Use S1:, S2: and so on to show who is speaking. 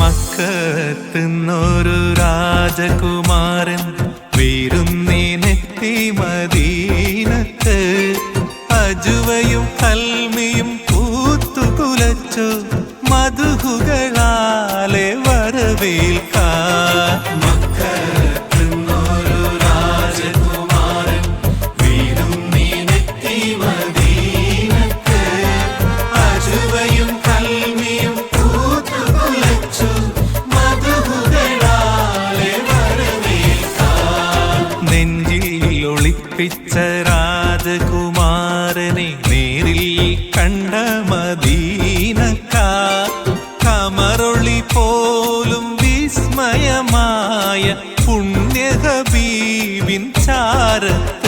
S1: മക്കത്തുന്നൊരു രാജകുമാരൻ വിരുന്നിനെത്തി മദീനത്ത്. അജുവയും കൽമിയും പൂത്തുകുലച്ചു മധുഹുകളാലെ വരവേൽക്കാൻ. മക്കത്തുന്നൊരു രാജകുമാരൻ വിരുന്നിനെത്തി മദീനത്ത്. അജുവയും കൽമിയും പൂത്തുകുലച്ചു മധുഹുകളാലെ വരവേൽക്കാൻ. നെഞ്ചിൽ ഒളിപ്പിച്ച രാജകുമാരനെ നേരിൽ കണ്ട മദീനക്കാർ കമറൊളി പോലും വിസ്മയമായ പുണ്യ ഹബീബിൻ ചാരത്ത്